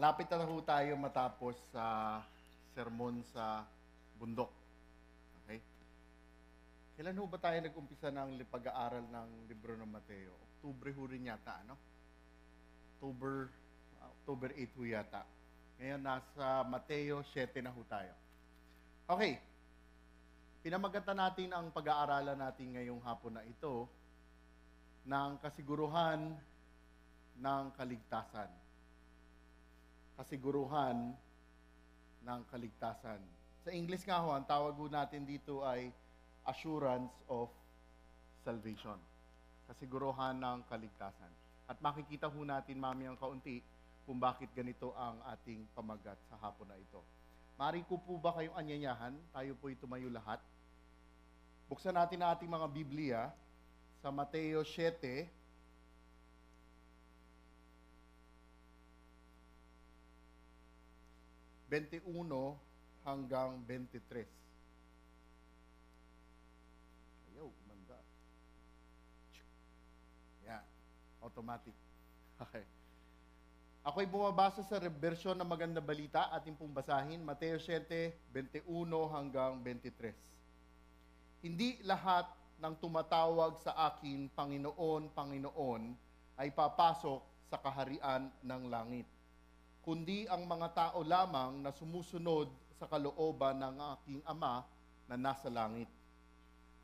Malapit na ho tayo matapos sa sermon sa bundok. Okay? Kailan ho ba tayo nag-umpisa ng pag-aaral ng libro ng Mateo? Oktubre ho rin yata, ano? October 8 ho yata. Ngayon, nasa Mateo 7 na ho tayo. Okay. Pinamagatan natin ang pag-aaralan natin ngayong hapon na ito ng kasiguruhan ng kaligtasan. Kasiguruhan ng kaligtasan. Sa English nga ho, ang tawag ho natin dito ay assurance of salvation. Kasiguruhan ng kaligtasan. At makikita ho natin mamayang kaunti kung bakit ganito ang ating pamagat sa hapon na ito. Mari ko po ba kayong anyanyahan? Tayo po'y tumayo lahat. Buksan natin ang ating mga Biblia sa Mateo 7, 21 hanggang 23. Ayaw, umanda. Yan, automatic. Okay. Ako'y bumabasa sa version ng Maganda Balita, ating pong basahin, Mateo 7, 21 hanggang 23. Hindi lahat ng tumatawag sa akin, Panginoon, Panginoon, ay papasok sa kaharian ng langit, kundi ang mga tao lamang na sumusunod sa kalooban ng aking Ama na nasa langit.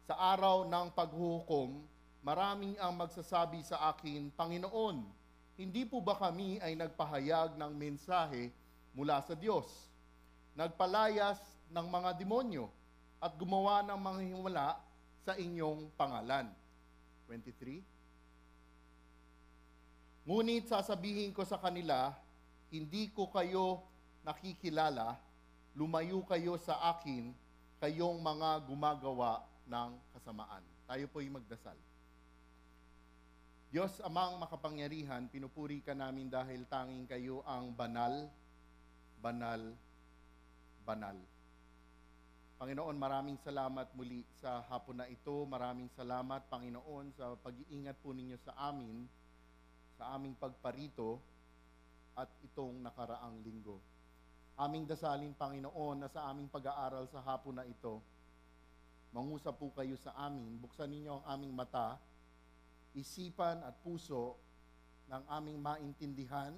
Sa araw ng paghuhukom, maraming ang magsasabi sa akin, Panginoon, hindi po ba kami ay nagpahayag ng mensahe mula sa Diyos? Nagpalayas ng mga demonyo at gumawa ng mga himala sa inyong pangalan. 23. Ngunit sasabihin ko sa kanila, hindi ko kayo nakikilala, lumayo kayo sa akin, kayong mga gumagawa ng kasamaan. Tayo po'y magdasal. Diyos amang makapangyarihan, pinupuri ka namin dahil tanging kayo ang banal, banal, banal. Panginoon, maraming salamat muli sa hapon na ito. Maraming salamat, Panginoon, sa pag-iingat po ninyo sa amin, sa aming pagparito, at itong nakaraang linggo. Aming dasalin, Panginoon, na sa aming pag-aaral sa hapon na ito, mangusap po kayo sa amin, buksan ninyo ang aming mata, isipan at puso ng aming maintindihan,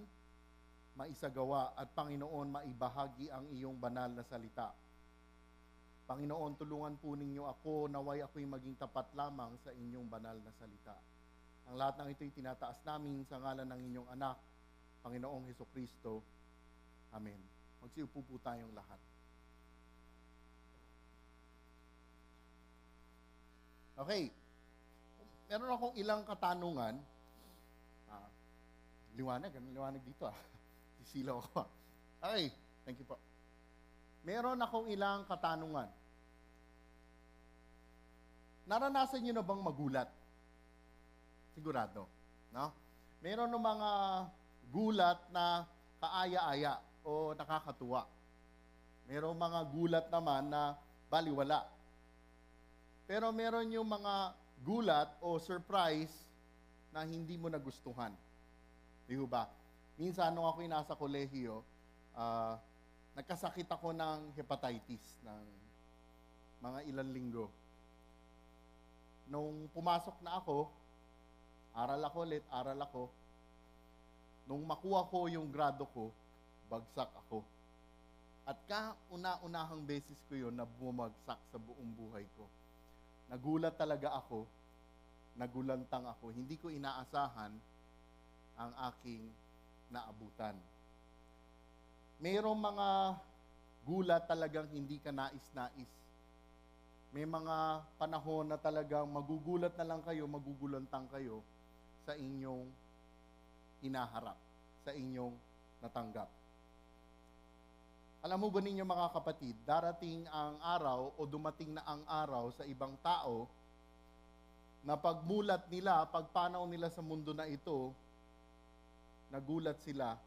maisagawa, at Panginoon, maibahagi ang iyong banal na salita. Panginoon, tulungan po ninyo ako, naway ako'y maging tapat lamang sa inyong banal na salita. Ang lahat ng ito'y tinataas namin sa ngalan ng inyong anak, Panginoong Hesukristo. Amen. Magsiupo po tayong lahat. Okay. Meron akong ilang katanungan. Liwanag dito Sisilaw ako. Okay. Thank you po. Meron akong ilang katanungan. Naranasan niyo na bang magulat? Sigurado. No? Meron ng mga gulat na kaaya-aya o nakakatuwa. Merong mga gulat naman na baliwala. Pero meron yung mga gulat o surprise na hindi mo nagustuhan. Di ba? Minsan, nung ako'y nasa kolehiyo, nagkasakit ako ng hepatitis ng mga ilang linggo. Nung pumasok na ako, aral ako, nung makuha ko yung grado ko, bagsak ako. At kauna-unahang beses ko yun na bumagsak sa buong buhay ko. Nagulat talaga ako, nagulantang ako. Hindi ko inaasahan ang aking naabutan. Mayroong mga gulat talagang hindi ka nais-nais. May mga panahon na talagang magugulat na lang kayo, magugulantang kayo sa inyong hinaharap, sa inyong natanggap. Alam mo ba ninyo mga kapatid, darating ang araw o dumating na ang araw sa ibang tao na pagmulat nila, pagpanaw nila sa mundo na ito, nagulat sila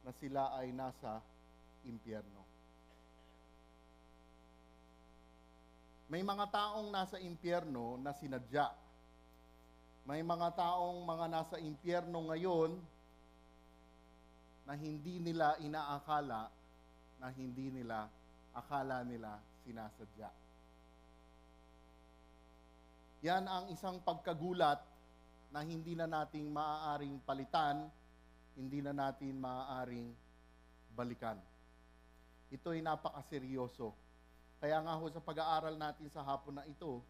na sila ay nasa impyerno. May mga taong nasa impyerno na sinadya. May mga taong mga nasa impyerno ngayon na hindi nila inaakala, na hindi nila akala nila sinasadya. Yan ang isang pagkagulat na hindi na nating maaaring palitan, hindi na natin maaaring balikan. Ito ay napakaseryoso. Kaya nga ho sa pag-aaral natin sa hapon na ito,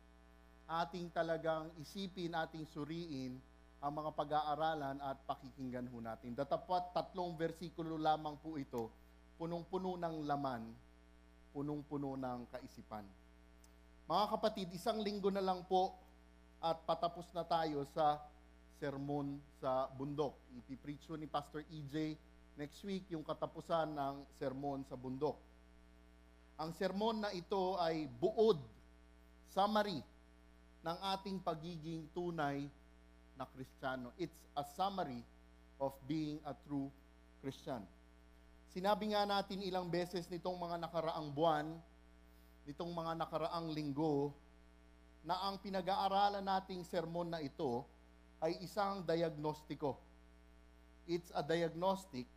ating talagang isipin, ating suriin ang mga pag-aaralan at pakikinggan ho natin. Datapat 3 versikulo lamang po ito, punong-puno ng laman, punong-puno ng kaisipan. Mga kapatid, 1 linggo na lang po at patapos na tayo sa sermon sa bundok. Ipipreach ni Pastor EJ next week yung katapusan ng sermon sa bundok. Ang sermon na ito ay buod, summary ng ating pagiging tunay na Kristiyano. It's a summary of being a true Christian. Sinabi nga natin ilang beses nitong mga nakaraang buwan, nitong mga nakaraang linggo, na ang pinag-aaralan nating sermon na ito ay isang diagnostiko. It's a diagnostic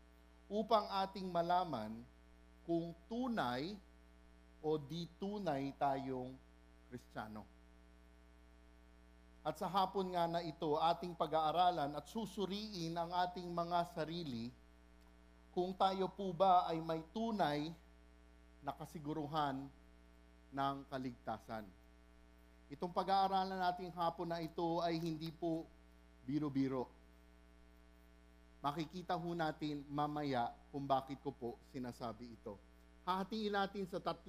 upang ating malaman kung tunay o di tunay tayong Kristiyano. At sa hapon nga na ito, ating pag-aaralan at susuriin ang ating mga sarili kung tayo po ba ay may tunay na kasiguruhan ng kaligtasan. Itong pag-aaralan nating hapon na ito ay hindi po biro-biro. Makikita ho natin mamaya kung bakit ko po sinasabi ito. Hahatiin natin sa 3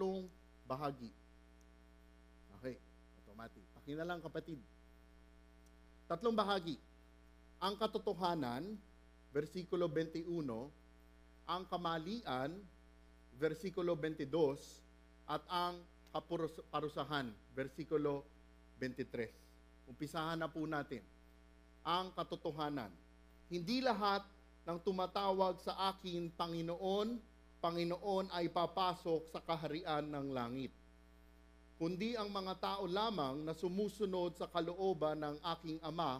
bahagi. Okay, automatic. Pakina lang kapatid. 3 bahagi. Ang katotohanan, versikulo 21, ang kamalian, versikulo 22, at ang kaparusahan, versikulo 23. Umpisahan na po natin. Ang katotohanan. Hindi lahat ng tumatawag sa akin, Panginoon, Panginoon ay papasok sa kaharian ng langit, kundi ang mga tao lamang na sumusunod sa kalooban ng aking Ama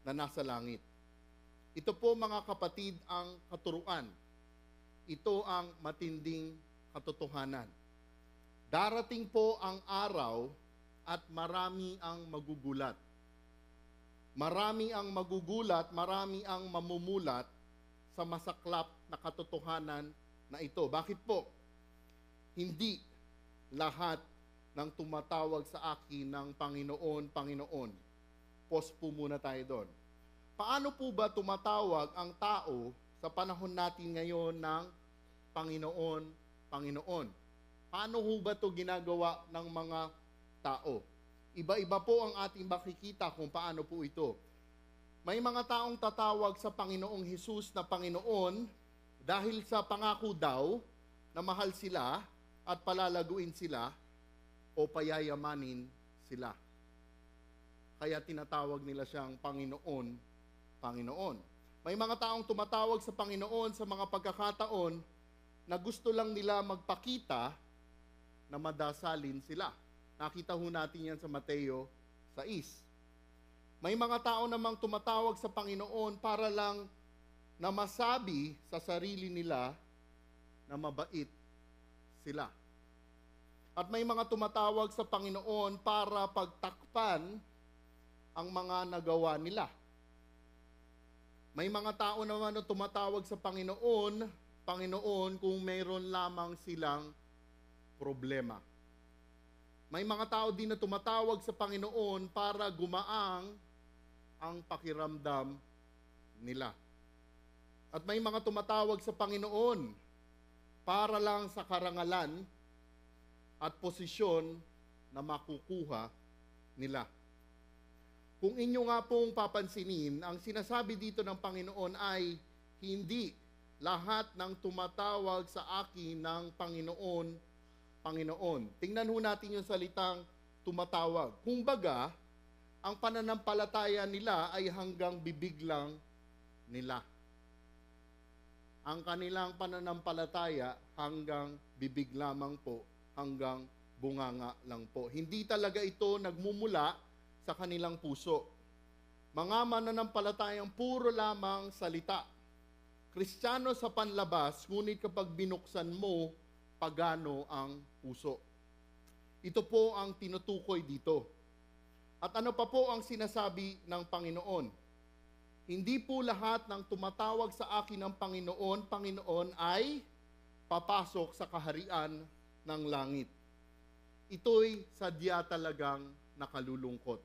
na nasa langit. Ito po mga kapatid ang katuruan. Ito ang matinding katotohanan. Darating po ang araw at marami ang magugulat. Marami ang magugulat, marami ang mamumulat sa masaklap na katotohanan na ito. Bakit po? Hindi lahat ng tumatawag sa akin ng Panginoon, Panginoon. Pause po muna tayo doon. Paano po ba tumatawag ang tao sa panahon natin ngayon ng Panginoon, Panginoon? Paano ho ba ito ginagawa ng mga tao? Iba-iba po ang ating makikita kung paano po ito. May mga taong tatawag sa Panginoong Hesus na Panginoon dahil sa pangako daw na mahal sila at palalaguin sila o payayamanin sila. Kaya tinatawag nila siyang Panginoon, Panginoon. May mga taong tumatawag sa Panginoon sa mga pagkakataon na gusto lang nila magpakita na madasalin sila. Nakita ho natin yan sa Mateo 6. May mga tao namang tumatawag sa Panginoon para lang na masabi sa sarili nila na mabait sila. At may mga tumatawag sa Panginoon para pagtakpan ang mga nagawa nila. May mga tao naman na tumatawag sa Panginoon, Panginoon, kung mayroon lamang silang problema. May mga tao din na tumatawag sa Panginoon para gumaang ang pakiramdam nila. At may mga tumatawag sa Panginoon para lang sa karangalan at posisyon na makukuha nila. Kung inyo nga pong papansinin, ang sinasabi dito ng Panginoon ay hindi lahat ng tumatawag sa akin ng Panginoon, Panginoon. Tingnan ho natin yung salitang tumatawag. Kumbaga, ang pananampalataya nila ay hanggang bibig lang nila. Ang kanilang pananampalataya hanggang bibig lamang po, hanggang bunganga lang po. Hindi talaga ito nagmumula sa kanilang puso. Mga mananampalatayang puro lamang salita. Kristiyano sa panlabas, ngunit kapag binuksan mo, pagano ang puso. Ito po ang tinutukoy dito. At ano pa po ang sinasabi ng Panginoon? Hindi po lahat ng tumatawag sa akin ng Panginoon, Panginoon ay papasok sa kaharian ng langit. Ito'y sadya talagang nakalulungkot.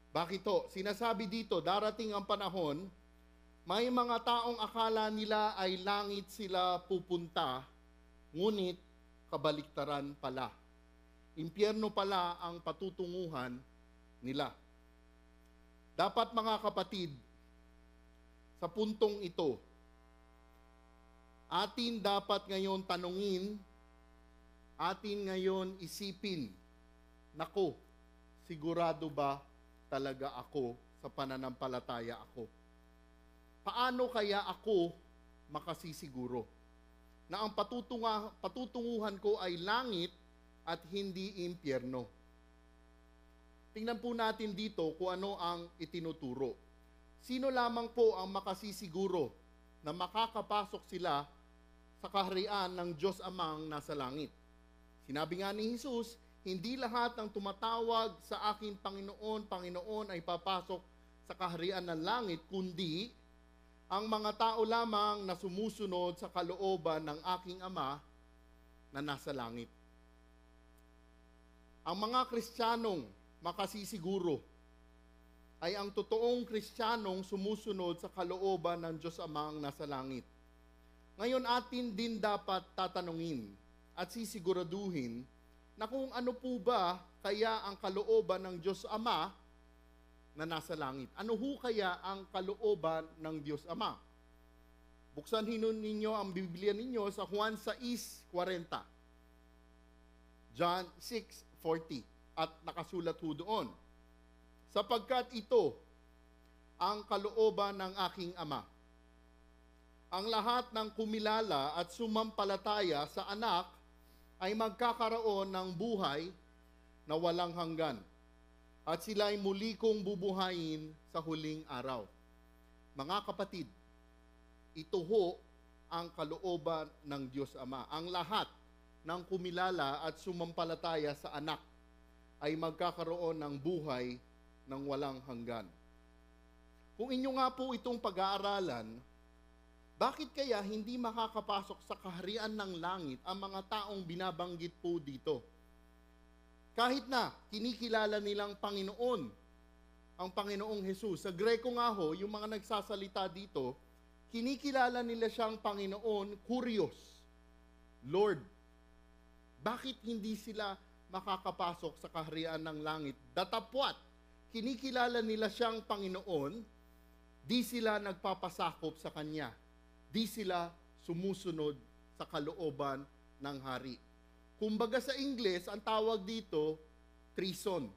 Bakit to? Sinasabi dito, darating ang panahon, may mga taong akala nila ay langit sila pupunta, ngunit kabaliktaran pala. Impyerno pala ang patutunguhan nila. Dapat mga kapatid, sa puntong ito, atin dapat ngayon tanungin, atin ngayon isipin, nako, sigurado ba talaga ako sa pananampalataya ako? Paano kaya ako makasisiguro na ang patutunguhan ko ay langit at hindi impyerno? Tingnan po natin dito kung ano ang itinuturo. Sino lamang po ang makasisiguro na makakapasok sila sa kaharian ng Diyos Amang nasa langit? Sinabi nga ni Jesus, hindi lahat ng tumatawag sa akin Panginoon, Panginoon ay papasok sa kaharian ng langit, kundi ang mga tao lamang na sumusunod sa kalooban ng aking Ama na nasa langit. Ang mga Kristiyanong makasisiguro ay ang totoong Kristiyanong sumusunod sa kalooban ng Diyos Amang nasa langit. Ngayon atin din dapat tatanungin at sisiguraduhin na kung ano po ba kaya ang kalooban ng Diyos Ama na nasa langit. Ano ho kaya ang kalooban ng Diyos Ama? Buksan ninyo ang Biblia ninyo sa Juan 6:40. John 6:40. At nakasulat ho doon. Sapagkat ito ang kalooban ng aking Ama. Ang lahat ng kumilala at sumampalataya sa anak ay magkakaroon ng buhay na walang hanggan. At sila ay muli kong bubuhayin sa huling araw. Mga kapatid, ito ho ang kalooban ng Diyos Ama. Ang lahat ng kumilala at sumampalataya sa anak ay magkakaroon ng buhay ng walang hanggan. Kung inyo nga po itong pag-aaralan, bakit kaya hindi makakapasok sa kaharian ng langit ang mga taong binabanggit po dito? Kahit na kinikilala nilang Panginoon, ang Panginoong Jesus. Sa Greko nga ho, yung mga nagsasalita dito, kinikilala nila siyang Panginoon, Kurios, Lord. Bakit hindi sila makakapasok sa kaharian ng langit? Datapwat, kinikilala nila siyang Panginoon, di sila nagpapasakop sa Kanya. Di sila sumusunod sa kalooban ng hari. Kumbaga sa Ingles, ang tawag dito, treason.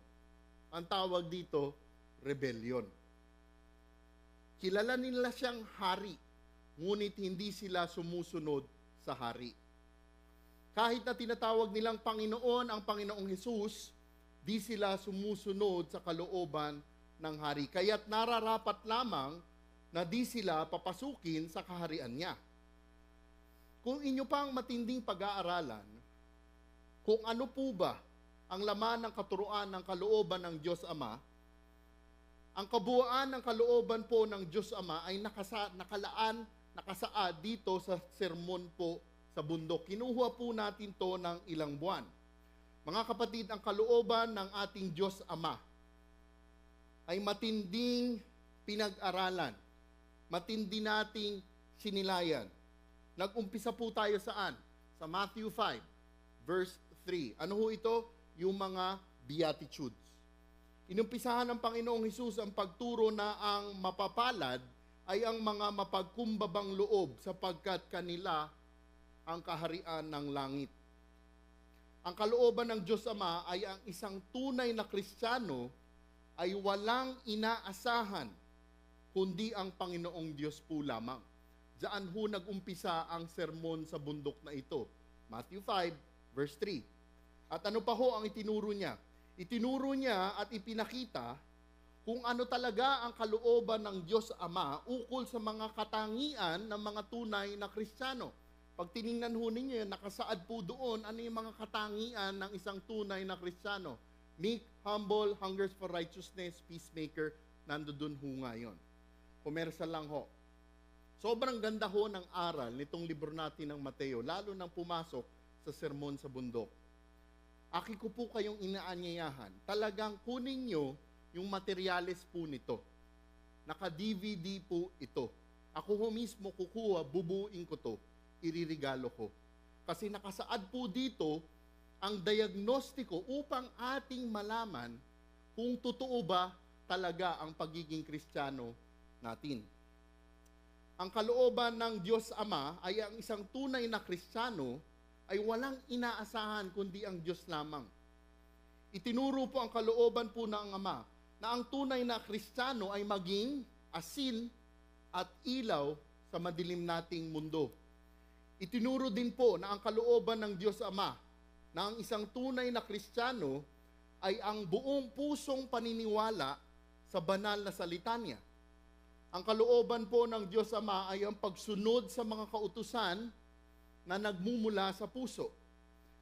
Ang tawag dito, rebellion. Kilala nila siyang hari, ngunit hindi sila sumusunod sa hari. Kahit na tinatawag nilang Panginoon ang Panginoong Jesus, di sila sumusunod sa kalooban ng hari. Kaya't nararapat lamang na di sila papasukin sa kaharian niya. Kung inyo pang matinding pag-aaralan, kung ano po ba ang laman ng katuruan ng kalooban ng Diyos Ama, ang kabuuan ng kalooban po ng Diyos Ama ay nakasaad dito sa sermon po sa bundok. Kinuha po natin to ng ilang buwan. Mga kapatid, ang kalooban ng ating Diyos Ama ay matinding pinag-aralan, matindi nating sinilayan. Nag-umpisa po tayo saan? Sa Matthew 5, verse 3. Ano ho ito? Yung mga Beatitudes. Inumpisahan ng Panginoong Hesus ang pagturo na ang mapapalad ay ang mga mapagkumbabang loob sapagkat kanila ang kaharian ng langit. Ang kalooban ng Diyos Ama ay ang isang tunay na Kristiyano ay walang inaasahan kundi ang Panginoong Diyos po lamang. Diyan ho nag-umpisa ang sermon sa bundok na ito. Matthew 5, verse 3. At ano pa ho ang itinuro niya? Itinuro niya at ipinakita kung ano talaga ang kalooban ng Diyos Ama ukol sa mga katangian ng mga tunay na Kristiyano. Pag tiningnan ho ninyo yun, nakasaad po doon ano yung mga katangian ng isang tunay na Kristiyano. Meek, humble, hungers for righteousness, peacemaker, nandoon ho nga yun. Commercial lang ho. Sobrang ganda ho ng aral nitong libro natin ng Mateo, lalo nang pumasok sa sermon sa bundok. Aki ko po kayong inaanyayahan, talagang kunin nyo yung materyales po nito. Naka-DVD po ito. Ako ho mismo kukuha, bubuin ko to, iririgalo ko. Kasi nakasaad po dito ang diagnostiko upang ating malaman kung totoo ba talaga ang pagiging Kristiyano natin. Ang kalooban ng Diyos Ama ay ang isang tunay na Kristiyano ay walang inaasahan kundi ang Diyos lamang. Itinuro po ang kalooban po ng Ama na ang tunay na Kristiyano ay maging asin at ilaw sa madilim nating mundo. Itinuro din po na ang kalooban ng Diyos Ama na ang isang tunay na Kristiyano ay ang buong pusong paniniwala sa banal na salita niya. Ang kalooban po ng Diyos Ama ay ang pagsunod sa mga kautusan na nagmumula sa puso.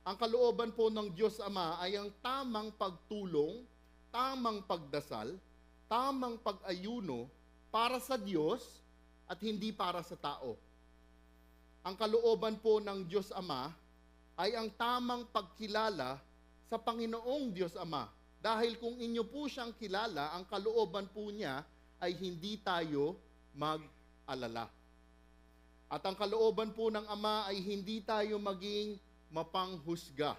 Ang kalooban po ng Diyos Ama ay ang tamang pagtulong, tamang pagdasal, tamang pag-ayuno para sa Diyos at hindi para sa tao. Ang kalooban po ng Diyos Ama ay ang tamang pagkilala sa Panginoong Diyos Ama. Dahil kung inyo po siyang kilala, ang kalooban po niya ay hindi tayo mag-alala. At ang kalooban po ng Ama ay hindi tayo maging mapanghusga.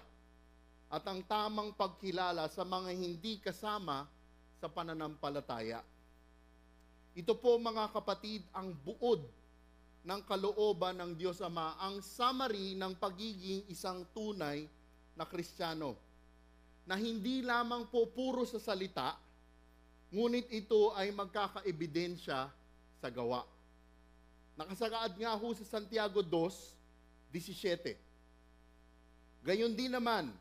At ang tamang pagkilala sa mga hindi kasama sa pananampalataya. Ito po mga kapatid ang buod ng kalooban ng Diyos Ama, ang summary ng pagiging isang tunay na Kristiyano. Na hindi lamang po puro sa salita, ngunit ito ay magkakaebidensya sa gawa. Nakasagaad nga ho sa Santiago 2:17. Gayon din naman,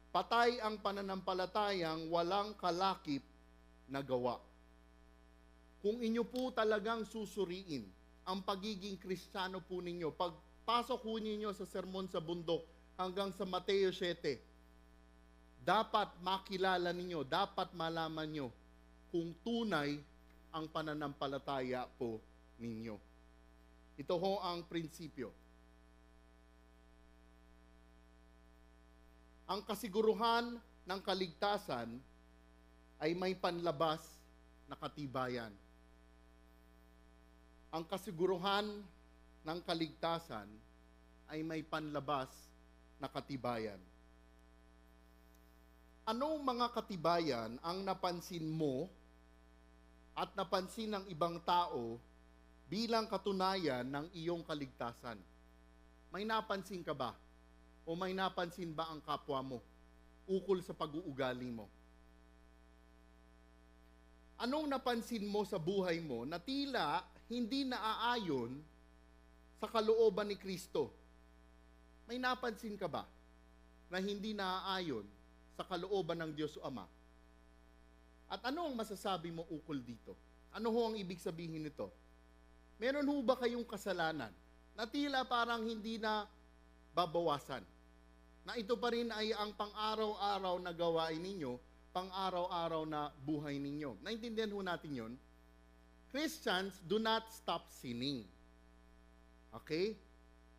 patay ang pananampalatayang walang kalakip na gawa. Kung inyo po talagang susuriin ang pagiging Kristiyano po ninyo, pagpasok po ninyo sa sermon sa bundok hanggang sa Mateo 7, dapat makilala ninyo, dapat malaman nyo kung tunay ang pananampalataya po ninyo. Ito ho ang prinsipyo. Ang kasiguruhan ng kaligtasan ay may panlabas na katibayan. Ang kasiguruhan ng kaligtasan ay may panlabas na katibayan. Anong mga katibayan ang napansin mo at napansin ng ibang tao bilang katunayan ng iyong kaligtasan? May napansin ka ba? O may napansin ba ang kapwa mo ukol sa pag-uugali mo? Anong napansin mo sa buhay mo na tila hindi naaayon sa kalooban ni Kristo? May napansin ka ba na hindi naaayon sa kalooban ng Diyos Ama? At ano ang masasabi mo ukol dito? Ano ho ang ibig sabihin nito? Meron ho ba kayong kasalanan na tila parang hindi na babawasan? Na ito pa rin ay ang pang-araw-araw na gawain ninyo, pang-araw-araw na buhay ninyo. Naintindihan ho natin yun? Christians do not stop sinning. Okay?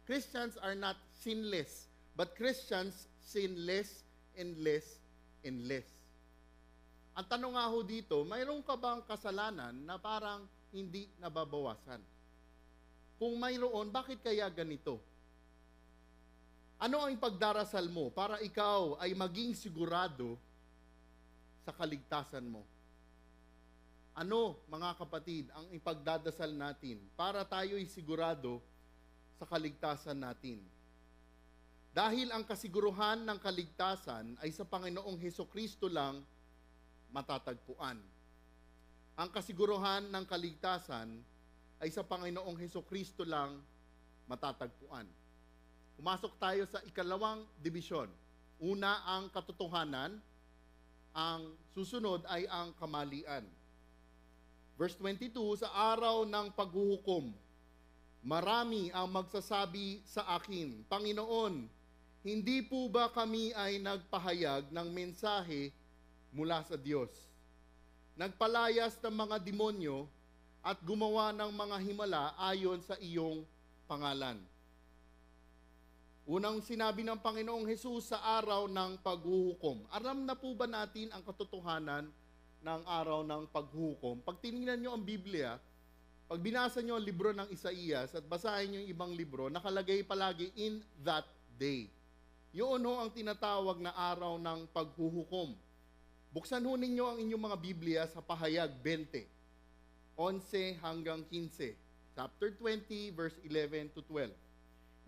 Christians are not sinless, but Christians sin less and less and less. Ang tanong nga ho dito, mayroon ka bang kasalanan na parang hindi nababawasan? Kung mayroon, bakit kaya ganito? Ano ang pagdarasal mo para ikaw ay maging sigurado sa kaligtasan mo? Ano, mga kapatid, ang ipagdadasal natin para tayo'y sigurado sa kaligtasan natin? Dahil ang kasiguruhan ng kaligtasan ay sa Panginoong Hesukristo lang matatagpuan. Ang kasiguruhan ng kaligtasan ay sa Panginoong Hesukristo lang matatagpuan. Pumasok tayo sa ikalawang dibisyon. Una ang katotohanan, ang susunod ay ang kamalian. Verse 22, sa araw ng paghuhukom, marami ang magsasabi sa akin, Panginoon, hindi po ba kami ay nagpahayag ng mensahe mula sa Diyos? Nagpalayas ng mga demonyo at gumawa ng mga himala ayon sa iyong pangalan. Unang sinabi ng Panginoong Hesus sa araw ng paghuhukom. Alam na po ba natin ang katotohanan ng araw ng paghuhukom? Pag tinignan nyo ang Biblia, pag binasa nyo ang libro ng Isaías at basahin nyo yung ibang libro, nakalagay palagi in that day. Yun ho ang tinatawag na araw ng paghuhukom. Buksan ho ninyo ang inyong mga Biblia sa Pahayag 20, 11 hanggang 15, chapter 20, verse 11 to 12.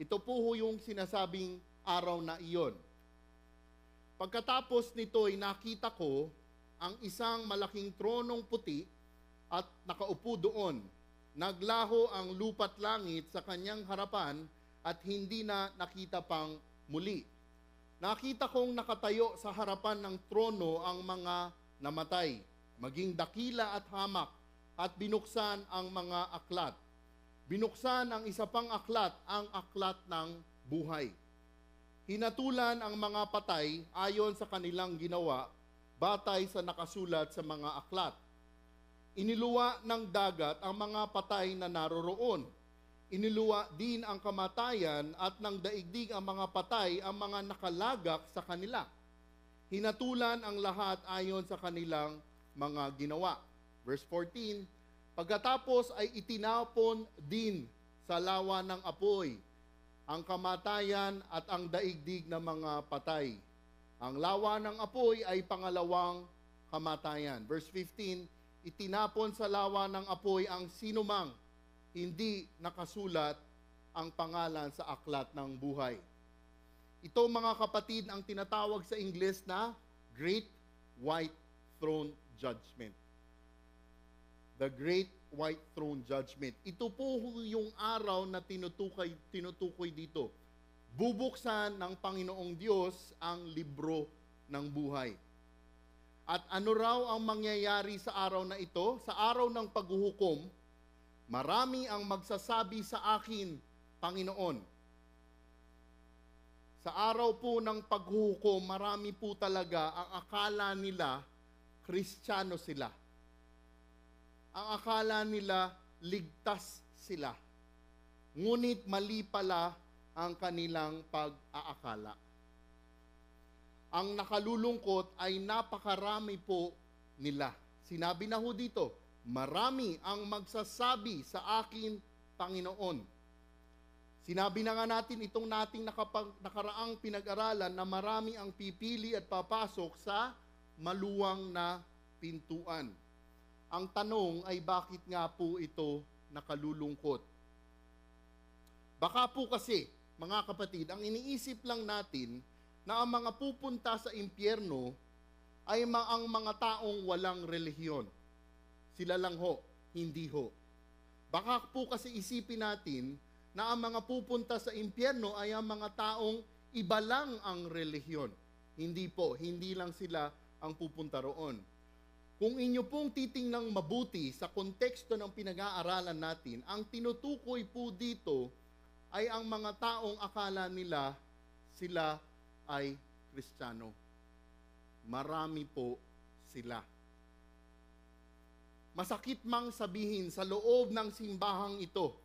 Ito po ho yung sinasabing araw na iyon. Pagkatapos nito'y nakita ko ang isang malaking tronong puti at nakaupo doon. Naglaho ang lupa't langit sa kanyang harapan at hindi na nakita pang muli. Nakita kong nakatayo sa harapan ng trono ang mga namatay, maging dakila at hamak, at binuksan ang mga aklat. Binuksan ang isa pang aklat, ang aklat ng buhay. Hinatulan ang mga patay ayon sa kanilang ginawa, batay sa nakasulat sa mga aklat. Iniluwa ng dagat ang mga patay na naroroon. Iniluwa din ang kamatayan at ng daigdig ang mga patay, ang mga nakalagak sa kanila. Hinatulan ang lahat ayon sa kanilang mga ginawa. Verse 14, pagkatapos ay itinapon din sa lawa ng apoy ang kamatayan at ang daigdig ng mga patay. Ang lawa ng apoy ay pangalawang kamatayan. Verse 15, itinapon sa lawa ng apoy ang sinumang hindi nakasulat ang pangalan sa aklat ng buhay. Ito mga kapatid ang tinatawag sa Ingles na Great White Throne Judgment. The Great White Throne Judgment. Ito po yung araw na tinutukoy dito. Bubuksan ng Panginoong Diyos ang libro ng buhay. At ano raw ang mangyayari sa araw na ito? Sa araw ng paghuhukom, marami ang magsasabi sa akin, Panginoon. Sa araw po ng paghuhukom, marami po talaga ang akala nila Kristiyano sila. Ang akala nila ligtas sila. Ngunit mali pala ang kanilang pag-aakala. Ang nakalulungkot ay napakarami po nila. Sinabi na ho dito, marami ang magsasabi sa akin, Panginoon. Sinabi na nga natin itong nating nakaraang pinag-aralan na marami ang pipili at papasok sa maluwang na pintuan. Ang tanong ay bakit nga po ito nakalulungkot? Baka po kasi, mga kapatid, ang iniisip lang natin na ang mga pupunta sa impyerno ay ang mga taong walang relihiyon. Sila lang ho, hindi ho. Baka po kasi isipin natin na ang mga pupunta sa impyerno ay ang mga taong iba lang ang relihiyon. Hindi po, hindi lang sila ang pupunta roon. Kung inyo pong titingnang mabuti sa konteksto ng pinag-aaralan natin, ang tinutukoy po dito ay ang mga taong akala nila sila ay Kristiyano. Marami po sila. Masakit mang sabihin sa loob ng simbahang ito,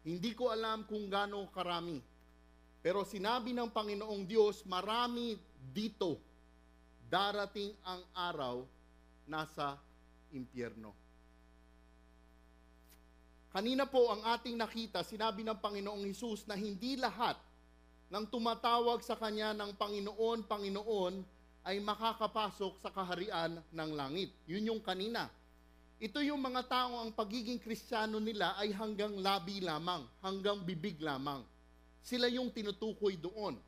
hindi ko alam kung gaano karami. Pero sinabi ng Panginoong Diyos, marami dito. Darating ang araw nasa impyerno. Kanina po ang ating nakita, sinabi ng Panginoong Hesus na hindi lahat ng tumatawag sa Kanya ng Panginoon, Panginoon ay makakapasok sa kaharian ng langit. Yun yung kanina. Ito yung mga taong ang pagiging Kristiyano nila ay hanggang labi lamang, hanggang bibig lamang. Sila yung tinutukoy doon.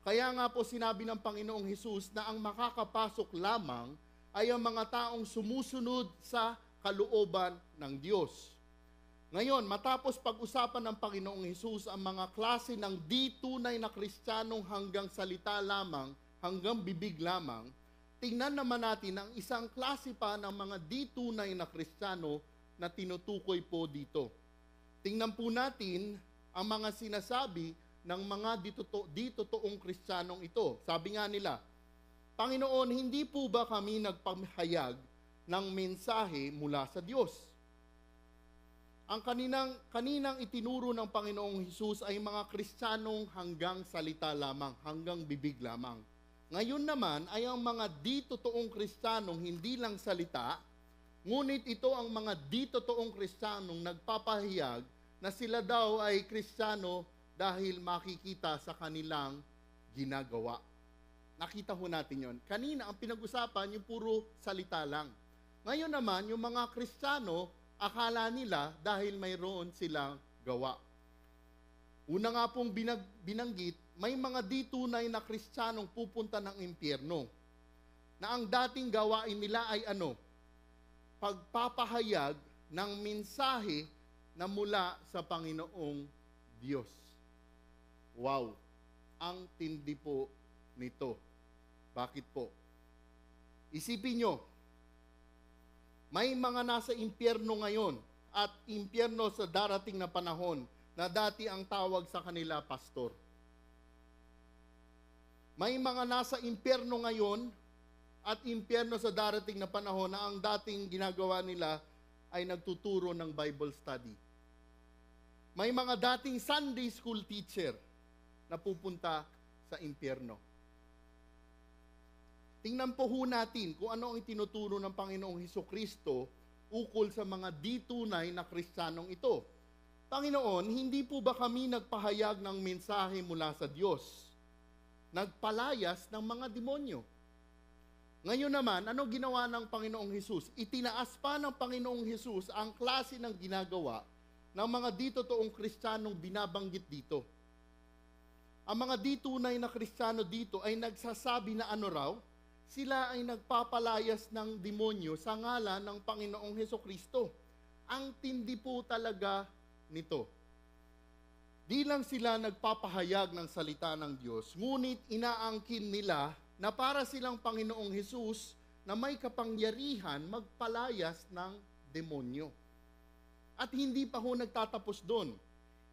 Kaya nga po sinabi ng Panginoong Hesus na ang makakapasok lamang ay ang mga taong sumusunod sa kalooban ng Diyos. Ngayon, matapos pag-usapan ng Panginoong Hesus ang mga klase ng di tunay na Kristiyanong hanggang salita lamang, hanggang bibig lamang, tingnan naman natin ang isang klase pa ng mga di tunay na Kristiyano na tinutukoy po dito. Tingnan po natin ang mga sinasabi ng mga di totoong Kristiyanong ito. Sabi nga nila, Panginoon, hindi po ba kami nagpahayag ng mensahe mula sa Diyos? Ang kaninang itinuro ng Panginoong Hesus ay mga Kristiyanong hanggang salita lamang, hanggang bibig lamang. Ngayon naman ay ang mga di totoong Kristiyanong hindi lang salita, ngunit ito ang mga di totoong Kristiyanong nagpapahayag na sila daw ay Kristiyano dahil makikita sa kanilang ginagawa. Nakita ho natin yon. Kanina ang pinag-usapan yung puro salita lang. Ngayon naman, yung mga Kristiyano, akala nila dahil mayroon silang gawa. Una nga pong binanggit, may mga di tunay na Kristiyanong pupunta ng impyerno. Na ang dating gawain nila ay ano? Pagpapahayag ng mensahe na mula sa Panginoong Diyos. Wow! Ang tindi po nito. Bakit po? Isipin nyo, may mga nasa impyerno ngayon at impyerno sa darating na panahon na dati ang tawag sa kanila pastor. May mga nasa impyerno ngayon at impyerno sa darating na panahon na ang dating ginagawa nila ay nagtuturo ng Bible study. May mga dating Sunday school teacher na pupunta sa impyerno. Tingnan po ho natin kung ano ang itinuturo ng Panginoong Hesukristo ukol sa mga di tunay na Kristiyanong ito. Panginoon, hindi po ba kami nagpahayag ng mensahe mula sa Diyos? Nagpalayas ng mga demonyo. Ngayon naman, ano ginawa ng Panginoong Hesus? Itinaas pa ng Panginoong Hesus ang klase ng ginagawa ng mga di totoong Kristiyanong binabanggit dito. Ang mga di tunay na Kristiyano dito ay nagsasabi na ano raw? Sila ay nagpapalayas ng demonyo sa ngalan ng Panginoong Hesukristo. Ang tindi po talaga nito. Di lang sila nagpapahayag ng salita ng Diyos, ngunit inaangkin nila na para silang Panginoong Hesus na may kapangyarihan magpalayas ng demonyo. At hindi pa ho nagtatapos doon.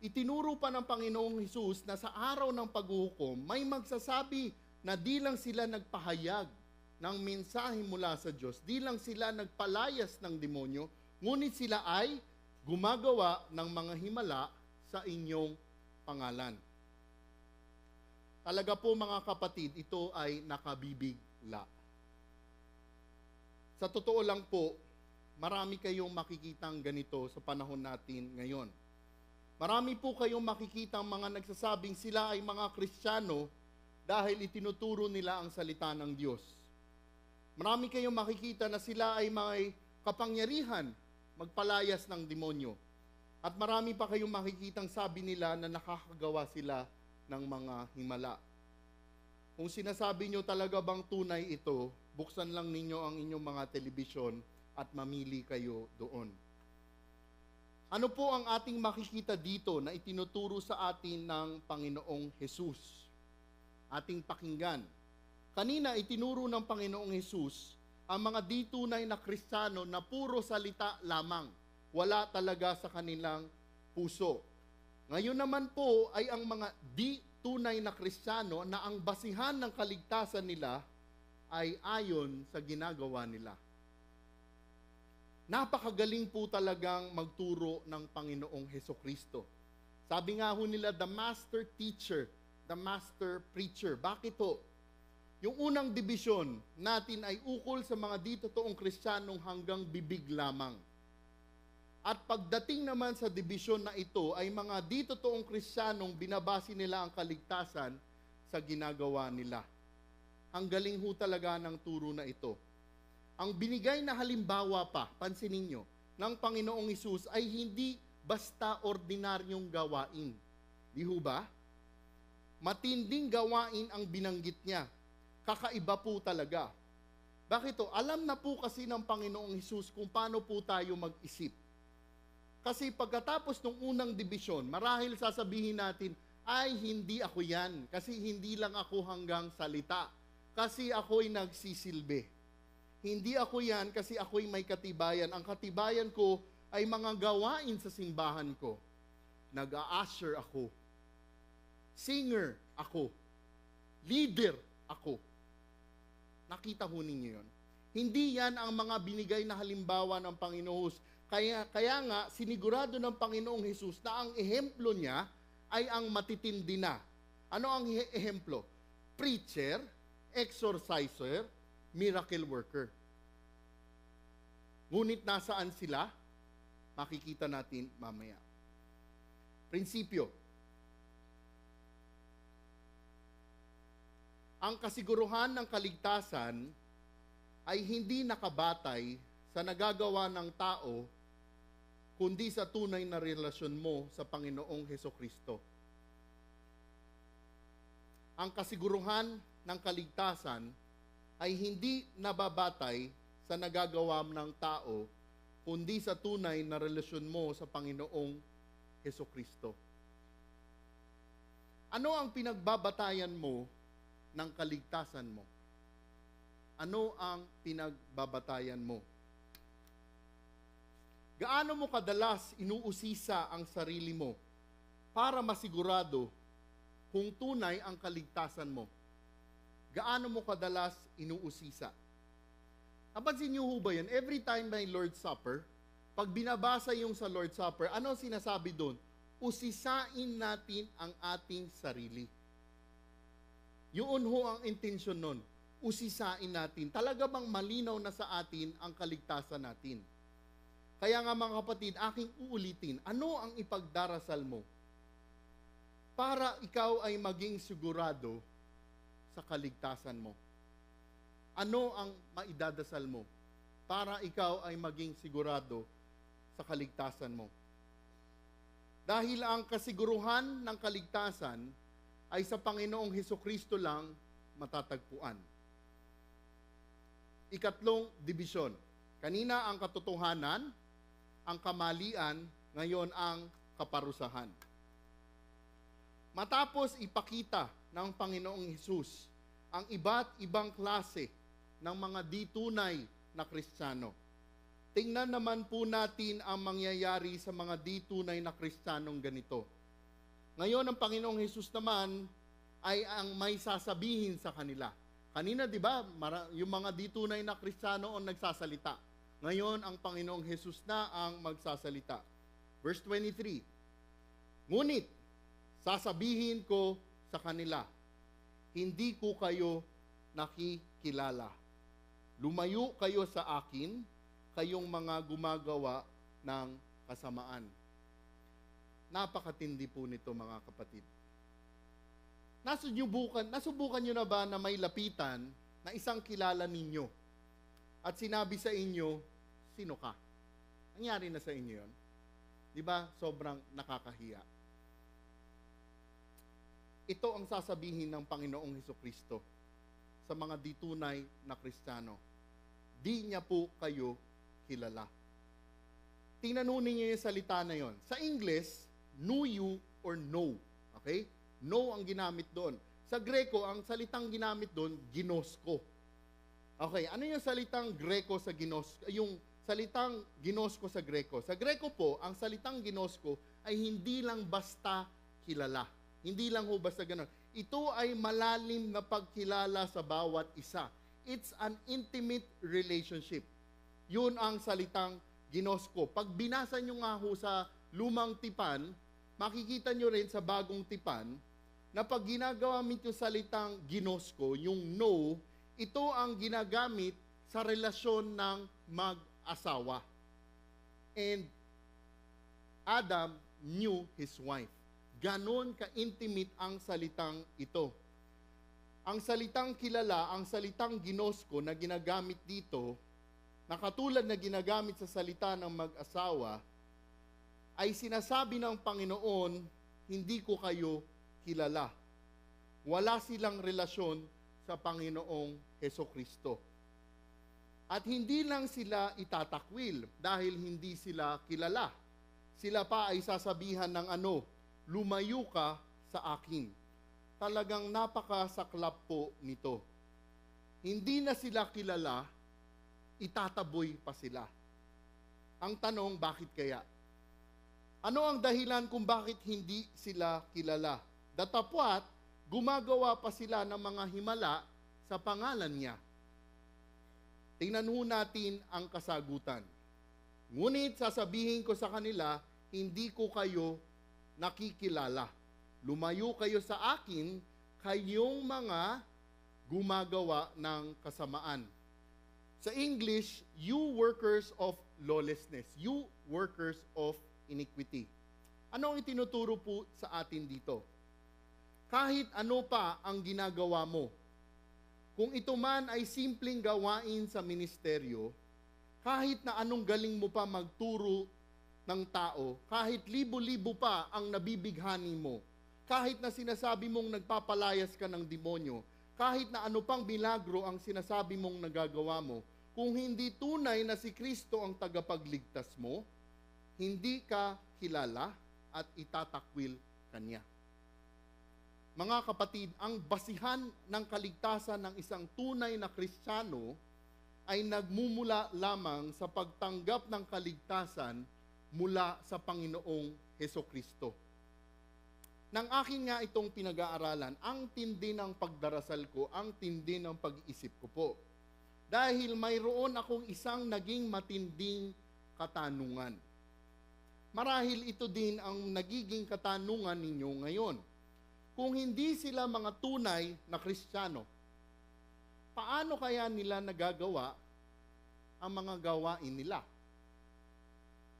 Itinuro pa ng Panginoong Hesus na sa araw ng paghuhukom, may magsasabi na di lang sila nagpahayag ng mensahe mula sa Diyos, di lang sila nagpalayas ng demonyo, ngunit sila ay gumagawa ng mga himala sa inyong pangalan. Talaga po mga kapatid, ito ay nakabibigla. Sa totoo lang po, marami kayong makikitang ganito sa panahon natin ngayon. Marami po kayong makikitang mga nagsasabing sila ay mga Kristiyano dahil itinuturo nila ang salita ng Diyos. Marami kayong makikita na sila ay may kapangyarihan magpalayas ng demonyo. At marami pa kayong makikitang sabi nila na nakakagawa sila ng mga himala. Kung sinasabi nyo talaga bang tunay ito, buksan lang ninyo ang inyong mga telebisyon at mamili kayo doon. Ano po ang ating makikita dito na itinuturo sa atin ng Panginoong Hesus? Ating pakinggan. Kanina itinuro ng Panginoong Hesus ang mga di tunay na Kristiyano na puro salita lamang, wala talaga sa kanilang puso. Ngayon naman po ay ang mga di tunay na Kristiyano na ang basihan ng kaligtasan nila ay ayon sa ginagawa nila. Napakagaling po talagang magturo ng Panginoong Hesukristo. Sabi nga ho nila, the master teacher, the master preacher. Bakit ho? Yung unang dibisyon natin ay ukol sa mga di totoong Kristiyanong hanggang bibig lamang. At pagdating naman sa dibisyon na ito ay mga di totoong Kristiyanong binabase nila ang kaligtasan sa ginagawa nila. Ang galing ho talaga ng turo na ito. Ang binigay na halimbawa pa, pansinin nyo, ng Panginoong Hesus ay hindi basta ordinaryong gawain. Di ho ba? Matinding gawain ang binanggit niya. Kakaiba po talaga. Bakit to? Alam na po kasi ng Panginoong Hesus kung paano po tayo mag-isip. Kasi pagkatapos ng unang dibisyon, marahil sasabihin natin, ay hindi ako yan, kasi hindi lang ako hanggang salita. kasi ako'y nagsisilbi. Hindi ako yan kasi ako'y may katibayan. Ang katibayan ko ay mga gawain sa simbahan ko. Nag-a-usher ako. Singer ako. Leader ako. Nakita ho ninyo yun. Hindi yan ang mga binigay na halimbawa ng Panginoon. Kaya nga, sinigurado ng Panginoong Hesus na ang ehemplo niya ay ang matitindi na. Ano ang ehemplo? Preacher, exorciser, miracle worker. Ngunit nasaan sila? Makikita natin mamaya. Prinsipyo. Ang kasiguruhan ng kaligtasan ay hindi nakabatay sa nagagawa ng tao, kundi sa tunay na relasyon mo sa Panginoong Hesukristo. Ang kasiguruhan ng kaligtasan ay hindi nababatay sa nagagawa ng tao, kundi sa tunay na relasyon mo sa Panginoong Hesukristo. Ano ang pinagbabatayan mo ng kaligtasan mo? Ano ang pinagbabatayan mo? Gaano mo kadalas inuusisa ang sarili mo para masigurado kung tunay ang kaligtasan mo? Gaano mo kadalas inuusisa? Napansin niyo ho ba yan? Every time may Lord's Supper, pag binabasa yung sa Lord's Supper, ano sinasabi doon? Usisain natin ang ating sarili. Yun ho ang intensyon nun. Usisain natin. Talaga bang malinaw na sa atin ang kaligtasan natin? Kaya nga mga kapatid, aking uulitin, ano ang ipagdarasal mo para ikaw ay maging sigurado sa kaligtasan mo? Ano ang maidadasal mo para ikaw ay maging sigurado sa kaligtasan mo? Dahil ang kasiguruhan ng kaligtasan ay sa Panginoong Hesukristo lang matatagpuan. Ikatlong dibisyon. Kanina ang katotohanan, ang kamalian, ngayon ang kaparusahan. Matapos ipakita ng Panginoong Hesus ang iba't ibang klase ng mga di tunay na Kristiyano, tingnan naman po natin ang mangyayari sa mga di tunay na Kristiyanong ganito. Ngayon ang Panginoong Hesus naman ay ang may sasabihin sa kanila. Kanina, di ba, yung mga di tunay na Kristiyano ang nagsasalita. Ngayon, ang Panginoong Hesus na ang magsasalita. Verse 23, ngunit, sasabihin ko sa kanila, hindi ko kayo nakikilala. Lumayo kayo sa akin, kayong mga gumagawa ng kasamaan. Napakatindi po nito, mga kapatid. Nasubukan nyo na ba na may lapitan na isang kilala ninyo at sinabi sa inyo, sino ka? Nangyari na sa inyo yun? Di ba? Sobrang nakakahiya. Ito ang sasabihin ng Panginoong Hesukristo sa mga di tunay na Kristiyano. Di niya po kayo kilala. Tingnan ninyo yung salita na yon. Sa English, knew you or know. Okay? No ang ginamit doon. Sa Greko, ang salitang ginamit doon, ginosko. Okay, ano yung salitang Greko sa ginosko? Yung salitang ginosko sa Greko. Sa Greko po, ang salitang ginosko ay hindi lang basta kilala. Hindi lang ho basta ganun. Ito ay malalim na pagkilala sa bawat isa. It's an intimate relationship. Yun ang salitang ginosko. Pag binasa nyo nga ho sa lumang tipan, makikita nyo rin sa bagong tipan, na pag ginagawa yung salitang ginosko, yung know, ito ang ginagamit sa relasyon ng mag-asawa. And Adam knew his wife. Ganon ka-intimate ang salitang ito. Ang salitang kilala, ang salitang ginosko na ginagamit dito, na katulad na ginagamit sa salita ng mag-asawa, ay sinasabi ng Panginoon, hindi ko kayo kilala. Wala silang relasyon sa Panginoong Hesukristo. At hindi lang sila itatakwil dahil hindi sila kilala. Sila pa ay sasabihan ng ano, lumayo ka sa akin. Talagang napakasaklap po nito. hindi na sila kilala, itataboy pa sila. Ang tanong, bakit kaya? Ano ang dahilan kung bakit hindi sila kilala? Datapwat, gumagawa pa sila ng mga himala sa pangalan niya. Tingnan ho natin ang kasagutan. Ngunit sasabihin ko sa kanila, hindi ko kayo nakikilala. Lumayo kayo sa akin, kayong mga gumagawa ng kasamaan. Sa English, you workers of lawlessness, you workers of iniquity. Ano ang itinuturo po sa atin dito? Kahit ano pa ang ginagawa mo, kung ito man ay simpleng gawain sa ministeryo, kahit na anong galing mo pa magturo ng tao, kahit libo-libo pa ang nabibighani mo, kahit na sinasabi mong nagpapalayas ka ng demonyo, kahit na ano pang milagro ang sinasabi mong nagagawa mo, kung hindi tunay na si Kristo ang tagapagligtas mo, hindi ka kilala at itatakwil kanya. Mga kapatid, ang basihan ng kaligtasan ng isang tunay na Kristiyano ay nagmumula lamang sa pagtanggap ng kaligtasan mula sa Panginoong Hesukristo. Nang akin nga itong pinag-aaralan, ang tindi ng pagdarasal ko, ang tindi ng pag-iisip ko po. Dahil mayroon akong isang naging matinding katanungan. Marahil ito din ang nagiging katanungan ninyo ngayon. Kung hindi sila mga tunay na Kristiyano, paano kaya nila nagagawa ang mga gawain nila?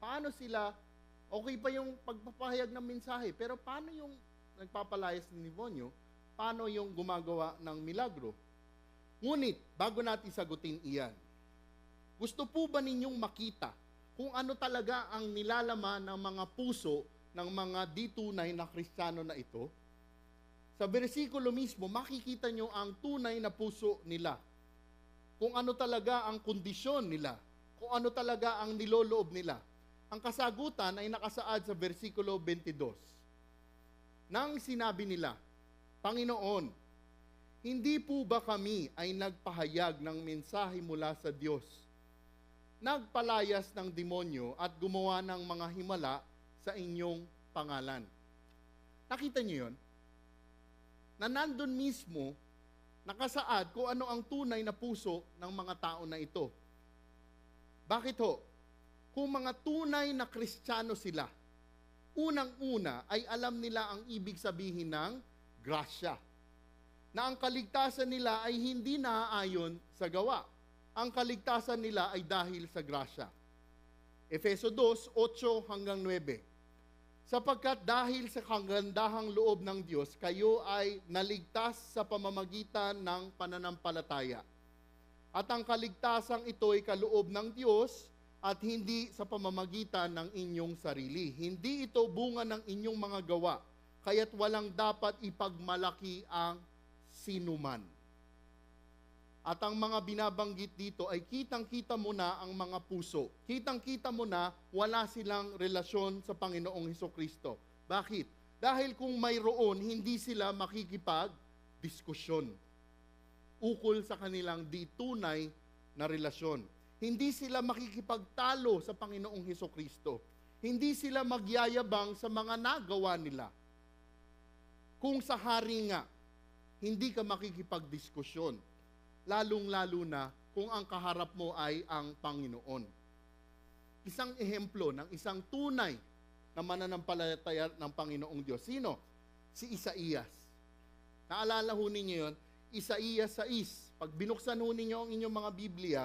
Paano sila, okay pa yung pagpapahayag ng mensahe, pero paano yung nagpapalayas ng demonyo? Paano yung gumagawa ng milagro? Ngunit, bago natin sagutin iyan, gusto po ba ninyong makita kung ano talaga ang nilalaman ng mga puso ng mga di tunay na Kristiyano na ito? Sa bersikulo mismo, makikita nyo ang tunay na puso nila. Kung ano talaga ang kondisyon nila. Kung ano talaga ang niloloob nila. Ang kasagutan ay nakasaad sa bersikulo 22. Nang sinabi nila, Panginoon, hindi po ba kami ay nagpahayag ng mensahe mula sa Diyos? Nagpalayas ng demonyo at gumawa ng mga himala sa inyong pangalan. Nakita niyo yun? Na nandun mismo, nakasaad kung ano ang tunay na puso ng mga tao na ito. Bakit ho? Kung mga tunay na Kristiyano sila, unang-una ay alam nila ang ibig sabihin ng grasya. Na ang kaligtasan nila ay hindi naaayon sa gawa. Ang kaligtasan nila ay dahil sa grasya. Efeso 2, 8 hanggang 9. Sapagkat dahil sa kagandahang loob ng Diyos, kayo ay naligtas sa pamamagitan ng pananampalataya. At ang kaligtasang ito ay kaloob ng Diyos at hindi sa pamamagitan ng inyong sarili. Hindi ito bunga ng inyong mga gawa, kaya't walang dapat ipagmalaki ang sinuman. At ang mga binabanggit dito ay kitang-kita mo na ang mga puso. Kitang-kita mo na wala silang relasyon sa Panginoong Hesukristo. Bakit? Dahil kung mayroon, hindi sila makikipag-diskusyon ukol sa kanilang di tunay na relasyon. Hindi sila makikipagtalo sa Panginoong Hesukristo. Hindi sila magyayabang sa mga nagawa nila. Kung sa hari nga, hindi ka makikipagdiskusyon, lalong-lalo na kung ang kaharap mo ay ang Panginoon. Isang ehemplo ng isang tunay na mananampalataya ng Panginoong Diyos. Sino? Si Isaías. Naalala ho ninyo yun? Isaías 6. Pag binuksan ho ninyo ang inyong mga Biblia,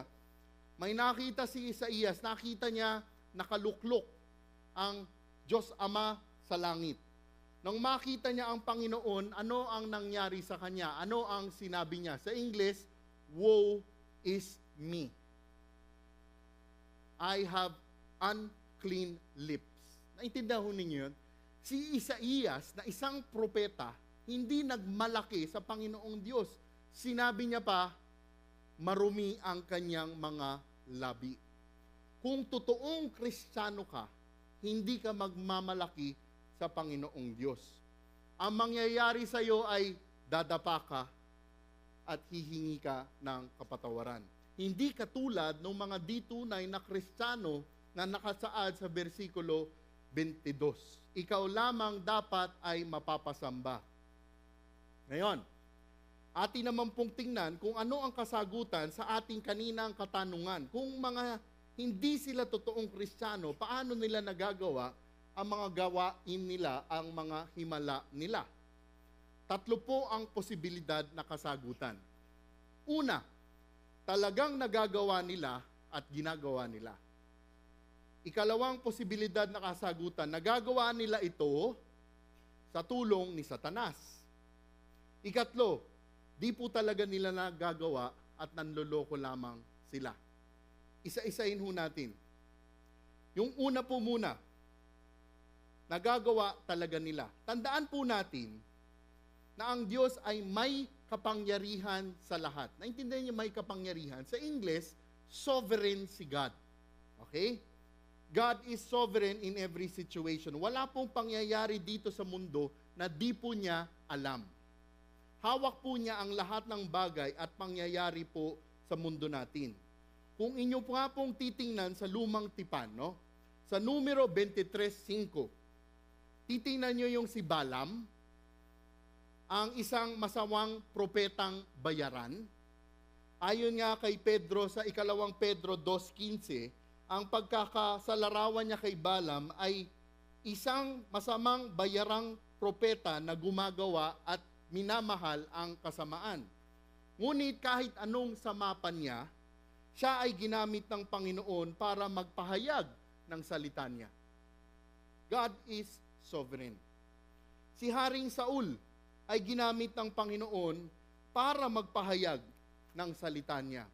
may nakita si Isaías, nakita niya nakaluklok ang Diyos Ama sa langit. Nung makita niya ang Panginoon, ano ang nangyari sa kanya? Ano ang sinabi niya? Sa English, woe is me. I have unclean lips. Naintindihan ho ninyo yun? Si Isaías, na isang propeta, hindi nagmalaki sa Panginoong Diyos. Sinabi niya pa, marumi ang kanyang mga labi. Kung totoong Kristiyano ka, hindi ka magmamalaki sa Panginoong Diyos. Ang mangyayari sa iyo ay dadapa ka at hihingi ka ng kapatawaran. Hindi katulad ng mga di-tunay na Kristiyano na nakasaad sa versikulo 22. Ikaw lamang dapat ay mapapasamba. Ngayon, atin naman pong tingnan kung ano ang kasagutan sa ating kaninang katanungan. Kung mga hindi sila totoong Kristiyano, paano nila nagagawa ang mga gawain nila, ang mga himala nila? Tatlo po ang posibilidad na kasagutan. Una, talagang nagagawa nila at ginagawa nila. Ikalawang posibilidad na kasagutan, nagagawa nila ito sa tulong ni Satanas. Ikatlo, di po talaga nila nagagawa at nanloloko lamang sila. Isa-isahin ho natin. Yung una po muna, nagagawa talaga nila. Tandaan po natin na ang Diyos ay may kapangyarihan sa lahat. Naintindihan niyo may kapangyarihan? Sa English, sovereign si God. Okay? God is sovereign in every situation. Wala pong pangyayari dito sa mundo na di po niya alam. Hawak po niya ang lahat ng bagay at pangyayari po sa mundo natin. Kung inyo po nga pong titingnan sa lumang tipan, no? Sa numero 23:5, titingnan nyo yung si Balaam, ang isang masawang propetang bayaran. Ayon nga kay Pedro sa ikalawang Pedro 2:15, ang pagkakasalarawan niya kay Balaam ay isang masamang bayarang propeta na gumagawa at minamahal ang kasamaan. Ngunit kahit anong sama pa niya, siya ay ginamit ng Panginoon para magpahayag ng salita niya. God is sovereign. Si Haring Saul ay ginamit ng Panginoon para magpahayag ng salita niya.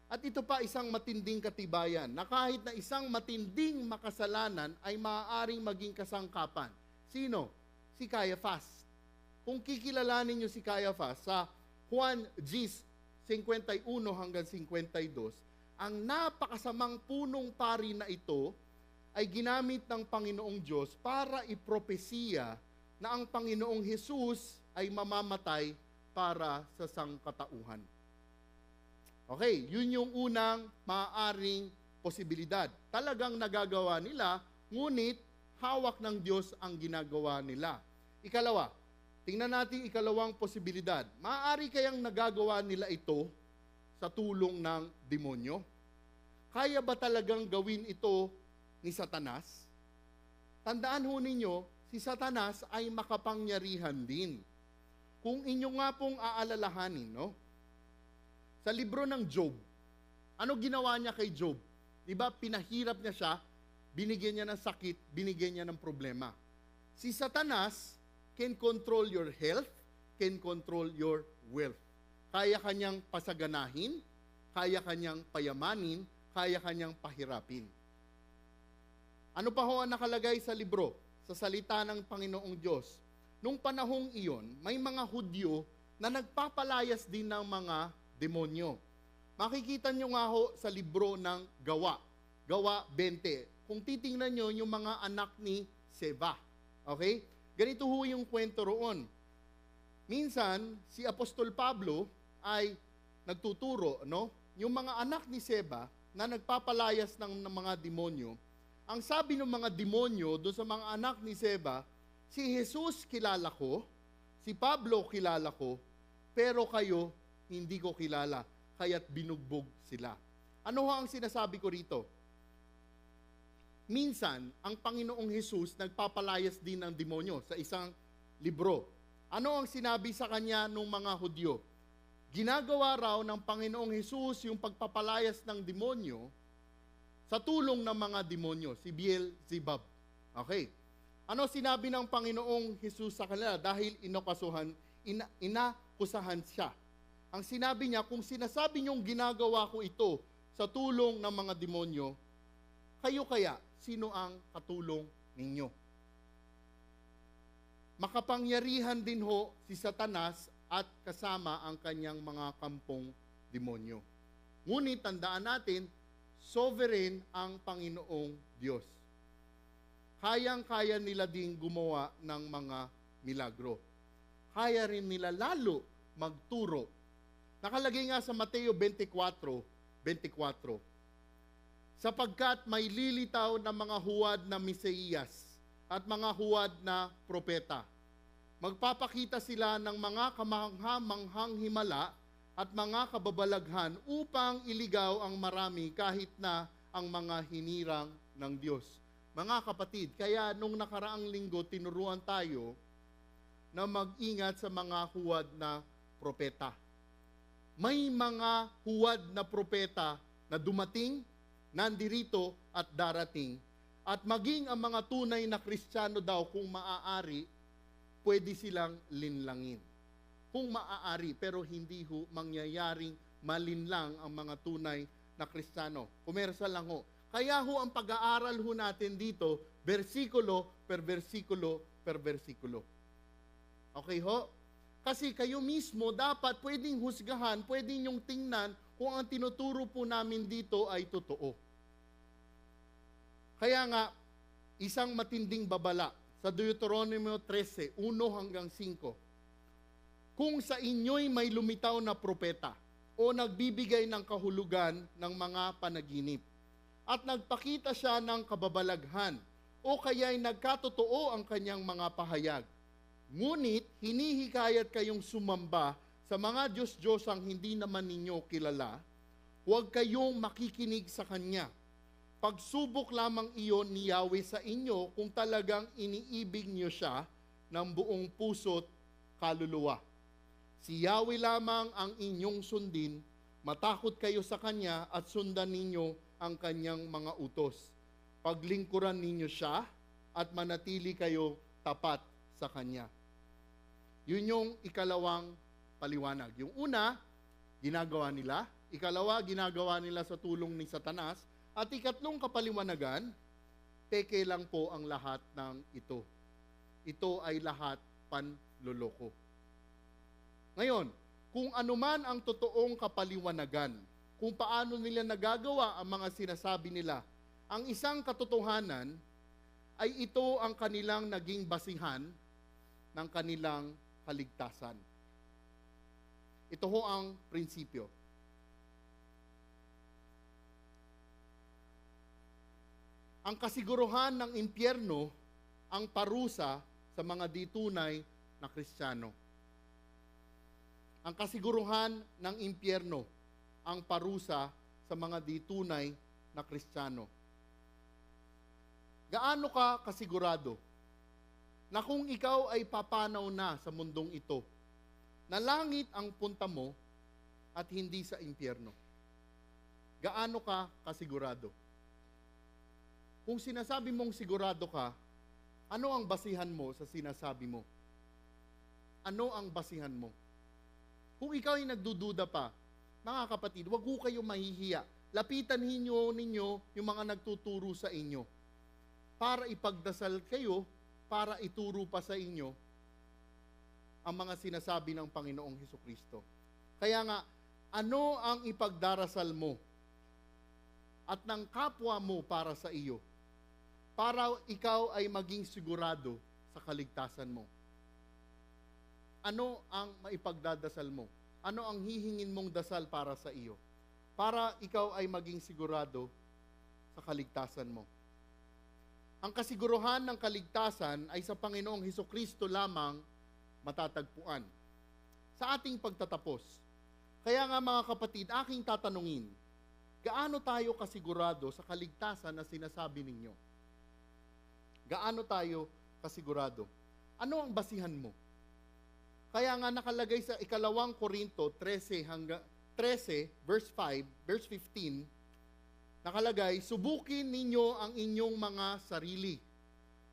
At ito pa isang matinding katibayan na kahit na isang matinding makasalanan ay maaaring maging kasangkapan. Sino? Si Caiaphas. Kung kikilalanin niyo si Caiaphas sa Juan 10:51 hanggang 52, ang napakasamang punong pari na ito ay ginamit ng Panginoong Diyos para ipropesiya na ang Panginoong Hesus ay mamamatay para sa sangkatauhan. Okay, yun yung unang maaaring posibilidad. Talagang nagagawa nila, ngunit hawak ng Diyos ang ginagawa nila. Ikalawa, tingnan natin ikalawang posibilidad. Maaari kayang nagagawa nila ito sa tulong ng demonyo? Kaya ba talagang gawin ito ni Satanas? Tandaan ho ninyo, si Satanas ay makapangyarihan din. Kung inyo nga pong aalalahanin, no? Sa libro ng Job, ano ginawa niya kay Job? Diba, pinahirap niya siya, binigyan niya ng sakit, binigyan niya ng problema. Si Satanas can control your health, can control your wealth. Kaya kanyang pasaganahin, kaya kanyang payamanin, kaya kanyang pahirapin. Ano pa ho ang nakalagay sa libro, sa salita ng Panginoong Diyos? Nung panahong iyon, may mga Hudyo na nagpapalayas din ng mga demonyo. Makikita nyo nga ho sa libro ng Gawa, Gawa 20. Kung titingnan nyo yung mga anak ni Seba. Okay? Ganito ho yung kwento roon. Minsan, si Apostol Pablo ay nagtuturo, no? Yung mga anak ni Seba na nagpapalayas ng mga demonyo, ang sabi ng mga demonyo doon sa mga anak ni Seba, si Jesus kilala ko, si Pablo kilala ko, pero kayo hindi ko kilala, kaya't binugbog sila. Ano ang sinasabi ko rito? Minsan, ang Panginoong Jesus nagpapalayas din ng demonyo sa isang libro. Ano ang sinabi sa kanya ng mga Hudyo? Ginagawa raw ng Panginoong Jesus yung pagpapalayas ng demonyo sa tulong ng mga demonyo, si Beelzebub. Okay. Ano sinabi ng Panginoong Jesus sa kanila? Dahil inakusahan siya. Ang sinabi niya, kung sinasabi niyong ginagawa ko ito sa tulong ng mga demonyo, kayo kaya, sino ang katulong ninyo? Makapangyarihan din ho si Satanas at kasama ang kanyang mga kampong demonyo. Ngunit tandaan natin, sovereign ang Panginoong Diyos. Kayang-kaya nila ding gumawa ng mga milagro. Kaya rin nila lalo magturo Nakalagay nga sa Mateo 24:24, sapagkat may lilitaw na mga huwad na Mesiyas at mga huwad na propeta. Magpapakita sila ng mga kamangha-manghang himala at mga kababalaghan upang iligaw ang marami kahit na ang mga hinirang ng Diyos. Mga kapatid, kaya nung nakaraang linggo tinuruan tayo na mag-ingat sa mga huwad na propeta. May mga huwad na propeta na dumating, nandirito at darating. At maging ang mga tunay na Kristiyano daw kung maaari, pwede silang linlangin. Kung maaari, pero hindi ho mangyayaring malinlang ang mga tunay na Kristiyano. Kumersa lang ho. Kaya ho ang pag-aaral ho natin dito, versikulo per versikulo per versikulo. Okay ho? Kasi kayo mismo dapat pwedeng husgahan, pwedeng yung tingnan kung ang tinuturo po namin dito ay totoo. Kaya nga, isang matinding babala sa Deuteronomio 13, 1 hanggang 5. Kung sa inyo'y may lumitaw na propeta o nagbibigay ng kahulugan ng mga panaginip at nagpakita siya ng kababalaghan o kaya'y nagkatotoo ang kanyang mga pahayag, ngunit hinihikayat kayong sumamba sa mga Diyos-Diyosang hindi naman ninyo kilala, huwag kayong makikinig sa Kanya. Pagsubok lamang iyon ni Yahweh sa inyo kung talagang iniibig niyo siya ng buong puso't kaluluwa. Si Yahweh lamang ang inyong sundin, matakot kayo sa Kanya at sundan ninyo ang Kanyang mga utos. Paglingkuran ninyo siya at manatili kayo tapat sa Kanya. Yun yung ikalawang paliwanag. Yung una, ginagawa nila. Ikalawa, ginagawa nila sa tulong ni Satanas. At ikatlong kapaliwanagan, peke lang po ang lahat ng ito. Ito ay lahat panloloko. Ngayon, kung anuman ang totoong kapaliwanagan, kung paano nila nagagawa ang mga sinasabi nila, ang isang katotohanan ay ito ang kanilang naging basihan ng kanilang kaligtasan. Ito ho ang prinsipyo. Ang kasiguruhan ng impyerno ang parusa sa mga ditunay na Kristiyano. Ang kasiguruhan ng impyerno ang parusa sa mga ditunay na Kristiyano. Gaano ka kasigurado na kung ikaw ay papanaw na sa mundong ito, na langit ang punta mo at hindi sa impyerno? Gaano ka kasigurado? Kung sinasabi mong sigurado ka, ano ang basihan mo sa sinasabi mo? Ano ang basihan mo? Kung ikaw ay nagdududa pa, mga kapatid, wag ho kayo mahihiya. Lapitan ninyo yung mga nagtuturo sa inyo para ipagdasal kayo, para ituro pa sa inyo ang mga sinasabi ng Panginoong Hesukristo. Kaya nga, ano ang ipagdarasal mo at ng kapwa mo para sa iyo? Para ikaw ay maging sigurado sa kaligtasan mo. Ano ang maipagdadasal mo? Ano ang hihingin mong dasal para sa iyo? Para ikaw ay maging sigurado sa kaligtasan mo. Ang kasiguruhan ng kaligtasan ay sa Panginoong Hesukristo lamang matatagpuan. Sa ating pagtatapos. Kaya nga mga kapatid, aking tatanungin, gaano tayo kasigurado sa kaligtasan na sinasabi ninyo? Gaano tayo kasigurado? Ano ang basihan mo? Kaya nga nakalagay sa ikalawang Korinto 13 verse 5, verse 15, nakalagay, subukin ninyo ang inyong mga sarili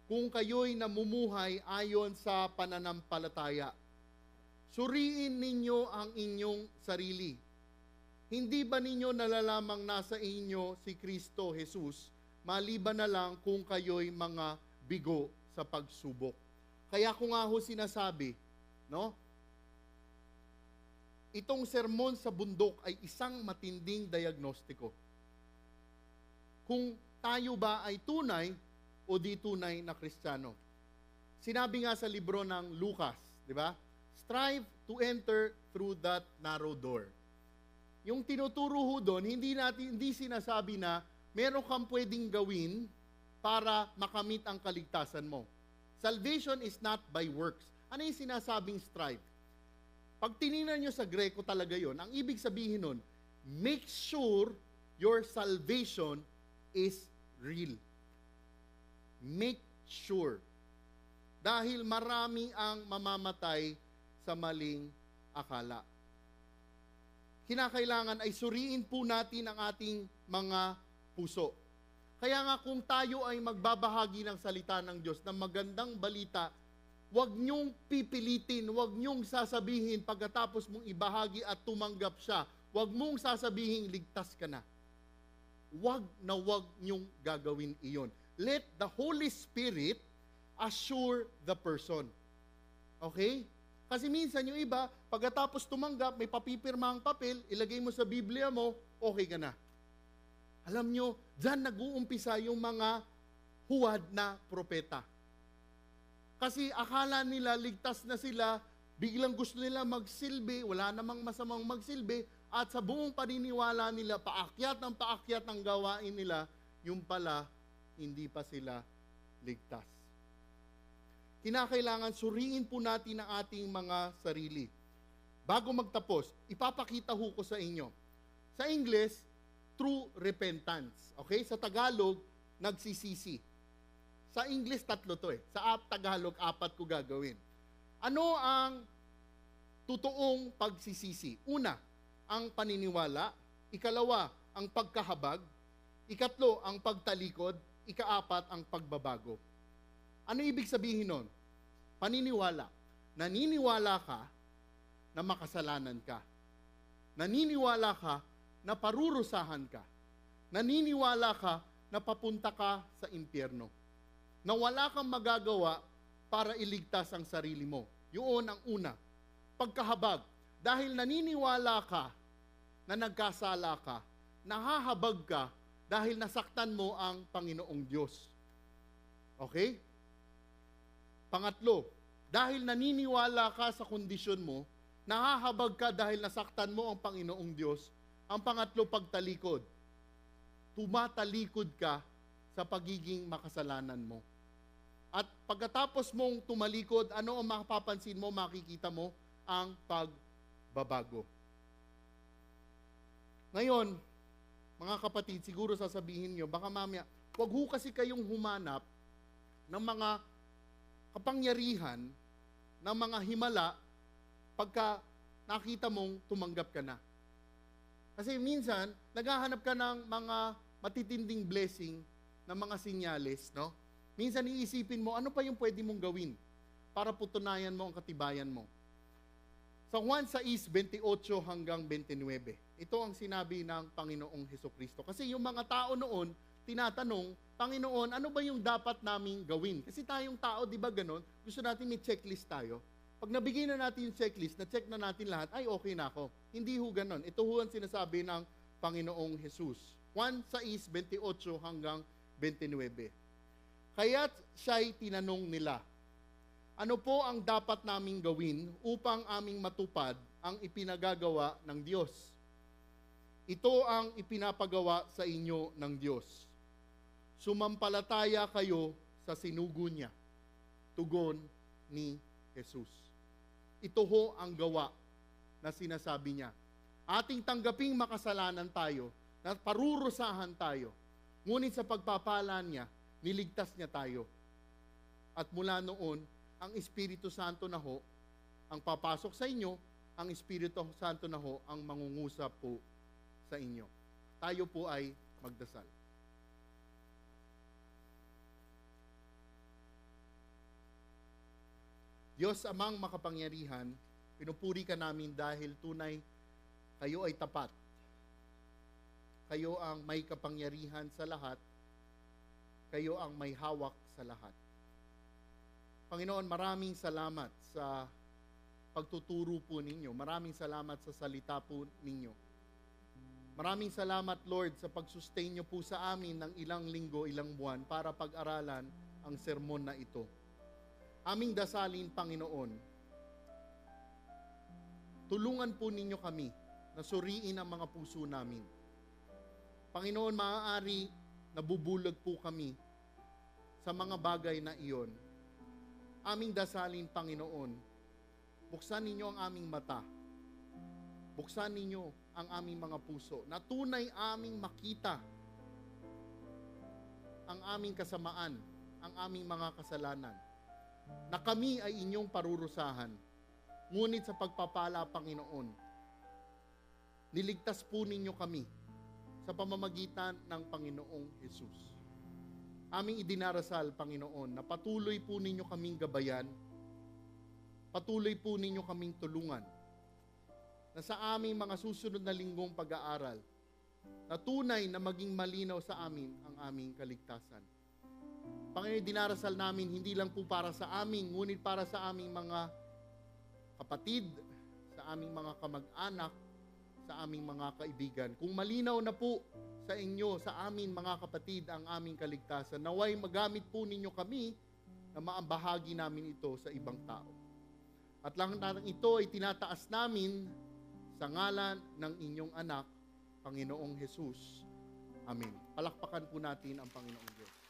kung kayo'y namumuhay ayon sa pananampalataya. Suriin ninyo ang inyong sarili. Hindi ba ninyo nalalamang nasa inyo si Kristo Jesus, maliban na lang kung kayo'y mga bigo sa pagsubok? Kaya ko nga ho sinasabi, no? Itong sermon sa bundok ay isang matinding diagnostiko. Kung tayo ba ay tunay o di tunay na Kristiyano. Sinabi nga sa libro ng Lucas, di ba? Strive to enter through that narrow door. yung tinuturo ho doon, hindi sinasabi na meron kang pwedeng gawin para makamit ang kaligtasan mo. Salvation is not by works. Ano yung sinasabing strive? Pag tinignan nyo sa Greko talaga yon, ang ibig sabihin nun, make sure your salvation is real. Make sure. Dahil marami ang mamamatay sa maling akala. Kinakailangan ay suriin po natin ang ating mga puso. Kaya nga kung tayo ay magbabahagi ng salita ng Diyos, ng magandang balita, huwag niyong pipilitin, huwag niyong sasabihin pagkatapos mong ibahagi at tumanggap siya, huwag mong sasabihin ligtas ka na. Huwag na huwag niyong gagawin iyon. Let the Holy Spirit assure the person. Okay? Kasi minsan yung iba, pagkatapos tumanggap, may papipirma ang papel, ilagay mo sa Biblia mo, okay ka na. Alam nyo, dyan nag-uumpisa yung mga huwad na propeta. Kasi akala nila, ligtas na sila, biglang gusto nila magsilbi, wala namang masamang magsilbi, at sa buong paniniwala nila, paakyat ng gawain nila, yung pala, hindi pa sila ligtas. Kinakailangan suriin po natin ang ating mga sarili. Bago magtapos, ipapakita ho ko sa inyo. Sa English, true repentance. Okay? Sa Tagalog, nagsisisi. Sa English, 3 to eh. Sa Tagalog, 4 ko gagawin. Ano ang totoong pagsisisi? Una, ang paniniwala. Ikalawa, ang pagkahabag. Ikatlo, ang pagtalikod. Ikaapat, ang pagbabago. Ano ibig sabihin nun? Paniniwala. Naniniwala ka na makasalanan ka. Naniniwala ka na parurusahan ka. Naniniwala ka na papunta ka sa impyerno. Na wala kang magagawa para iligtas ang sarili mo. Yun ang una. Pagkahabag. Dahil naniniwala ka na nagkasala ka, nahahabag ka dahil nasaktan mo ang Panginoong Diyos. Okay? Pangatlo, dahil naniniwala ka sa kondisyon mo, nahahabag ka dahil nasaktan mo ang Panginoong Diyos. Ang pangatlo, pagtalikod. Tumatalikod ka sa pagiging makasalanan mo. At pagkatapos mong tumalikod, ano ang mapapansin mo, makikita mo? Ang pagbabago. Ngayon, mga kapatid, siguro sasabihin nyo, baka mamaya, wag ho kasi kayong humanap ng mga kapangyarihan, ng mga himala, pagka nakita mong tumanggap ka na. Kasi minsan, naghahanap ka ng mga matitinding blessing, ng mga sinyales, no? Minsan iisipin mo, ano pa yung pwede mong gawin para putunayan mo ang katibayan mo. Sa Juan 6:28 hanggang 29, ito ang sinabi ng Panginoong Hesukristo. Kasi yung mga tao noon, tinatanong, Panginoon, ano ba yung dapat naming gawin? Kasi tayong tao, di ba ganon? Gusto natin may checklist tayo. Pag nabigay na natin yung checklist, na-check na natin lahat, ay okay na ako. Hindi ho ganon. Ito ho ang sinasabi ng Panginoong Jesus. Juan 6:28 hanggang 29. Kaya't siya'y tinanong nila, ano po ang dapat naming gawin upang aming matupad ang ipinagagawa ng Diyos? Ito ang ipinapagawa sa inyo ng Diyos. Sumampalataya kayo sa sinugo niya. Tugon ni Jesus. Ito ho ang gawa na sinasabi niya. Ating tanggaping makasalanan tayo, na parurusahan tayo. Ngunit sa pagpapala niya, niligtas niya tayo. At mula noon, ang Espiritu Santo na ho, ang papasok sa inyo, ang Espiritu Santo na ho, ang mangungusap po sa inyo. Tayo po ay magdasal. Diyos amang makapangyarihan, pinupuri ka namin dahil tunay kayo ay tapat. Kayo ang may kapangyarihan sa lahat. Kayo ang may hawak sa lahat. Panginoon, maraming salamat sa pagtuturo po ninyo. Maraming salamat sa salita po ninyo. Maraming salamat, Lord, sa pag-sustain nyo po sa amin ng ilang linggo, ilang buwan para pag-aralan ang sermon na ito. Aming dasalin, Panginoon, tulungan po ninyo kami na suriin ang mga puso namin. Panginoon, maaari nabubulag po kami sa mga bagay na iyon. Aming dasalin, Panginoon, buksan ninyo ang aming mata. Buksan ninyo ang aming mga puso na tunay aming makita ang aming kasamaan, ang aming mga kasalanan, na kami ay inyong parurusahan. Ngunit sa pagpapala, Panginoon, niligtas po ninyo kami sa pamamagitan ng Panginoong Jesus. Aming idinarasal, Panginoon, na patuloy po ninyo kaming gabayan, patuloy po ninyo kaming tulungan, na sa aming mga susunod na linggong pag-aaral, na tunay na maging malinaw sa amin ang aming kaligtasan. Panginoon, dinarasal namin hindi lang po para sa amin, ngunit para sa aming mga kapatid, sa aming mga kamag-anak, sa aming mga kaibigan. Kung malinaw na po sa inyo, sa amin mga kapatid, ang aming kaligtasan, naway magamit po ninyo kami na maambahagi namin ito sa ibang tao. At lang ito ay tinataas namin sa ngalan ng inyong anak, Panginoong Jesus. Amen. Palakpakan po natin ang Panginoong Diyos.